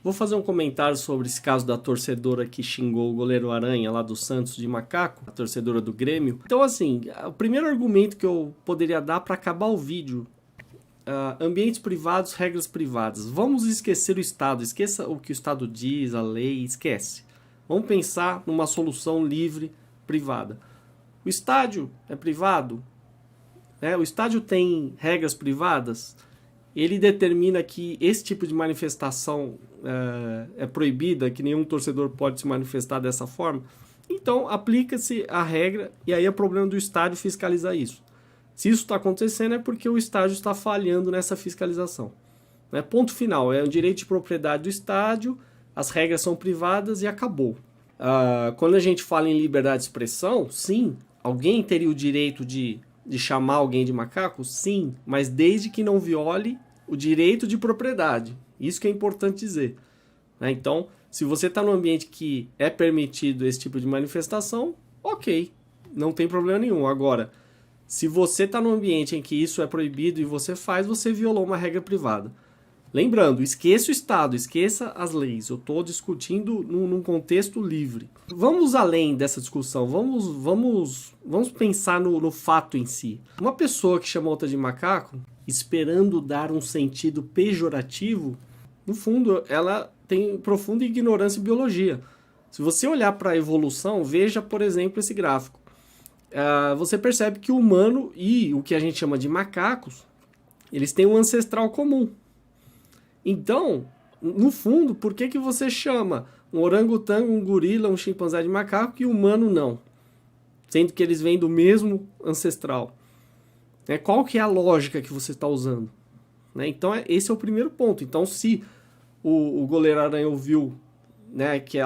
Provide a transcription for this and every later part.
Vou fazer um comentário sobre esse caso da torcedora que xingou o goleiro Aranha lá do Santos de macaco, a torcedora do Grêmio. Então, assim, o primeiro argumento que eu poderia dar para acabar o vídeo: ambientes privados, regras privadas. Vamos esquecer o Estado, esqueça o que o Estado diz, a lei, esquece. Vamos pensar numa solução livre, privada. O estádio é privado? O estádio tem regras privadas? Ele determina que esse tipo de manifestação é proibida, que nenhum torcedor pode se manifestar dessa forma. Então, aplica-se a regra e aí é problema do estádio fiscalizar isso. Se isso está acontecendo é porque o estádio está falhando nessa fiscalização. Ponto final, é o direito de propriedade do estádio, as regras são privadas e acabou. Quando a gente fala em liberdade de expressão, sim, alguém teria o direito de chamar alguém de macaco? Sim, mas desde que não viole o direito de propriedade. Isso que é importante dizer. Então, se você está num ambiente que é permitido esse tipo de manifestação, ok, não tem problema nenhum. Agora, se você está num ambiente em que isso é proibido e você faz, você violou uma regra privada. Lembrando, esqueça o Estado, esqueça as leis. Eu estou discutindo num contexto livre. Vamos além dessa discussão, vamos pensar no fato em si. Uma pessoa que chama outra de macaco, esperando dar um sentido pejorativo, no fundo, ela tem profunda ignorância em biologia. Se você olhar para a evolução, veja, por exemplo, esse gráfico. Você percebe que o humano e o que a gente chama de macacos, eles têm um ancestral comum. Então, no fundo, por que você chama um orangotango, um gorila, um chimpanzé de macaco e o humano não? Sendo que eles vêm do mesmo ancestral. Qual que é a lógica que você está usando? Então, esse é o primeiro ponto. Então, se o goleiro Aranha ouviu que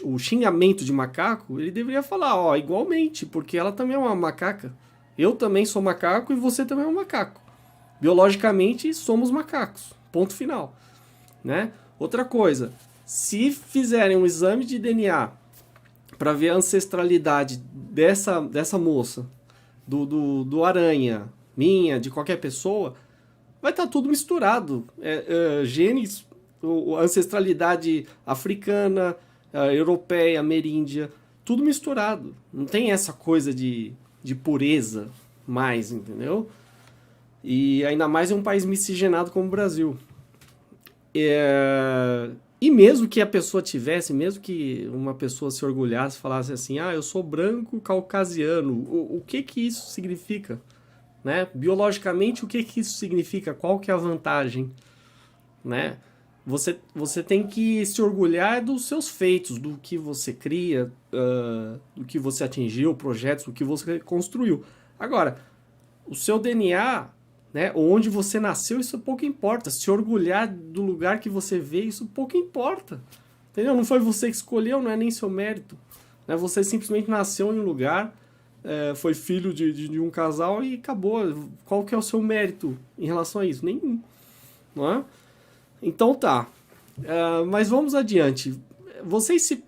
o xingamento de macaco, ele deveria falar, igualmente, porque ela também é uma macaca. Eu também sou macaco e você também é um macaco. Biologicamente, somos macacos. Ponto final. Outra coisa, se fizerem um exame de DNA para ver a ancestralidade dessa moça, do aranha, minha, de qualquer pessoa, vai estar tudo misturado. Genes, ancestralidade africana, europeia, ameríndia, tudo misturado. Não tem essa coisa de pureza mais, entendeu? E ainda mais em um país miscigenado como o Brasil. E mesmo que a pessoa tivesse, mesmo que uma pessoa se orgulhasse, falasse assim, eu sou branco caucasiano, o que isso significa? Biologicamente, o que isso significa? Qual que é a vantagem? Você tem que se orgulhar dos seus feitos, do que você cria, do que você atingiu, projetos, do que você construiu. Agora, o seu DNA, onde você nasceu, isso pouco importa. Se orgulhar do lugar que você veio, isso pouco importa. Entendeu? Não foi você que escolheu, não é nem seu mérito. Você simplesmente nasceu em um lugar, foi filho de um casal e acabou. Qual que é o seu mérito em relação a isso? Nenhum. Não é? Então tá. Mas vamos adiante. Vocês se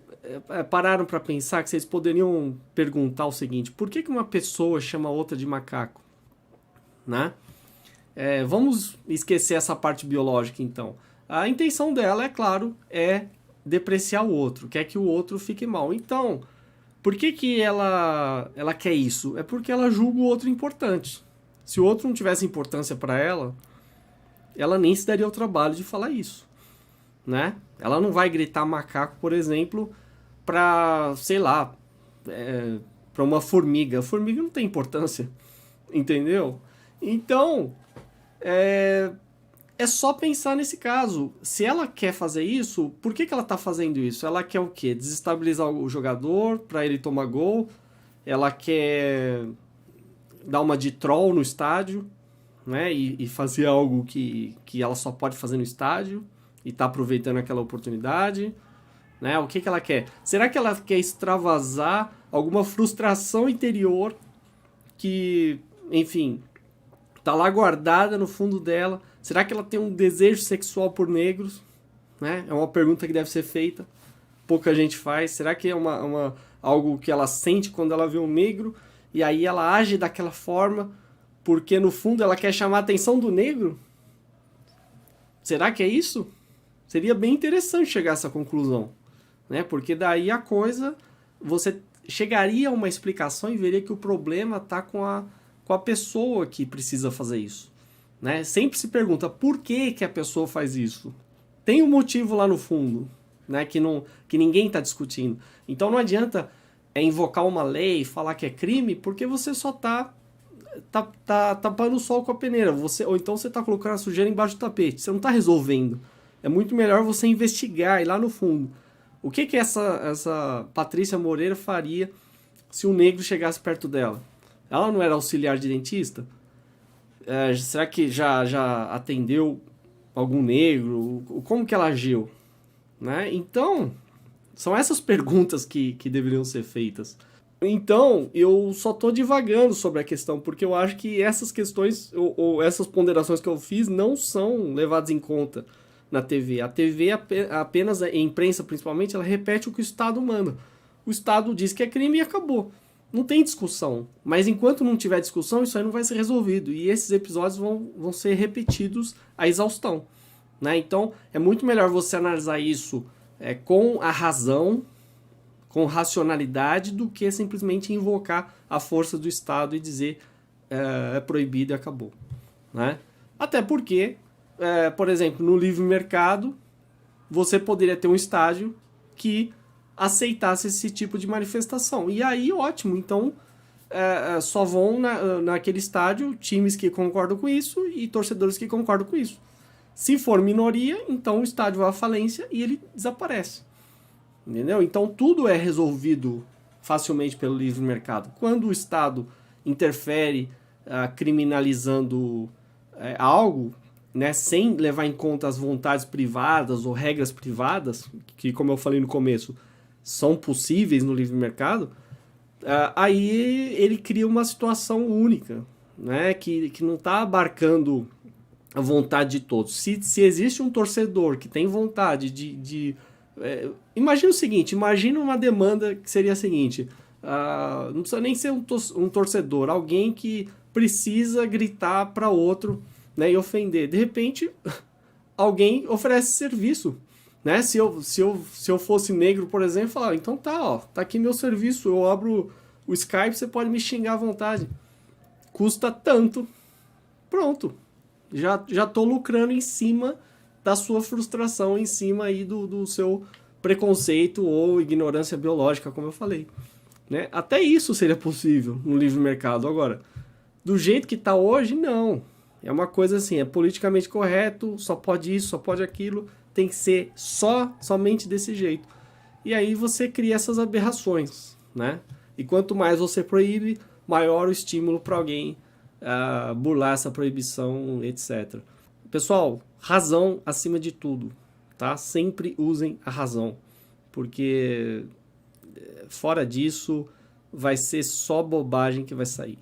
pararam para pensar que vocês poderiam perguntar o seguinte: por que uma pessoa chama outra de macaco? Vamos esquecer essa parte biológica, então. A intenção dela, é claro, é depreciar o outro, quer que o outro fique mal. Então, por que ela quer isso? É porque ela julga o outro importante. Se o outro não tivesse importância para ela nem se daria o trabalho de falar isso. Ela não vai gritar macaco, por exemplo, para, sei lá, para uma formiga. A formiga não tem importância, entendeu? Então, é só pensar nesse caso. Se ela quer fazer isso, por que ela está fazendo isso? Ela quer o quê? Desestabilizar o jogador para ele tomar gol? Ela quer dar uma de troll no estádio, e fazer algo que ela só pode fazer no estádio e está aproveitando aquela oportunidade? O que ela quer? Será que ela quer extravasar alguma frustração interior que, enfim, está lá guardada no fundo dela? Será que ela tem um desejo sexual por negros? É uma pergunta que deve ser feita. Pouca gente faz. Será que é algo que ela sente quando ela vê um negro e aí ela age daquela forma porque no fundo ela quer chamar a atenção do negro? Será que é isso? Seria bem interessante chegar a essa conclusão, né? Porque daí a coisa, você chegaria a uma explicação e veria que o problema está com a pessoa que precisa fazer isso, né? Sempre se pergunta por que que a pessoa faz isso. Tem um motivo lá no fundo, né? Que ninguém está discutindo. Então não adianta invocar uma lei, falar que é crime, porque você só tá tapando o sol com a peneira. Ou então você está colocando a sujeira embaixo do tapete. Você não está resolvendo. É muito melhor você investigar, ir lá no fundo. O que essa Patrícia Moreira faria se um negro chegasse perto dela? Ela não era auxiliar de dentista? Será que já atendeu algum negro? Como que ela agiu? Né? Então, são essas perguntas que deveriam ser feitas. Então, eu só estou divagando sobre a questão, porque eu acho que essas questões, ou essas ponderações que eu fiz, não são levadas em conta na TV. A TV, apenas, a imprensa principalmente, ela repete o que o Estado manda. O Estado diz que é crime e acabou. Não tem discussão. Mas enquanto não tiver discussão, isso aí não vai ser resolvido. E esses episódios vão ser repetidos à exaustão. Né? Então, é muito melhor você analisar isso com a razão, com racionalidade, do que simplesmente invocar a força do Estado e dizer é proibido e acabou. Né? Até porque, por exemplo, no livre mercado, você poderia ter um estádio que aceitasse esse tipo de manifestação. E aí, ótimo. Então, só vão naquele estádio times que concordam com isso e torcedores que concordam com isso. Se for minoria, então o estádio vai à falência e ele desaparece. Entendeu? Então, tudo é resolvido facilmente pelo livre mercado. Quando o Estado interfere criminalizando algo, né, sem levar em conta as vontades privadas ou regras privadas, que, como eu falei no começo, são possíveis no livre mercado, aí ele cria uma situação única, né, que não está abarcando a vontade de todos. Se existe um torcedor que tem vontade de imagina o seguinte, imagina uma demanda que seria a seguinte, não precisa nem ser um torcedor, alguém que precisa gritar para outro, né, e ofender. De repente, alguém oferece serviço. Né? Se eu fosse negro, por exemplo, falar, então tá aqui meu serviço, eu abro o Skype, você pode me xingar à vontade. Custa tanto. Pronto. Já tô lucrando em cima da sua frustração, em cima aí do seu preconceito ou ignorância biológica, como eu falei. Né? Até isso seria possível no livre mercado. Agora, do jeito que tá hoje, não. É uma coisa assim, é politicamente correto, só pode isso, só pode aquilo, tem que ser somente desse jeito. E aí você cria essas aberrações, né? E quanto mais você proíbe, maior o estímulo para alguém burlar essa proibição, etc. Pessoal, razão acima de tudo, tá? Sempre usem a razão, porque fora disso vai ser só bobagem que vai sair.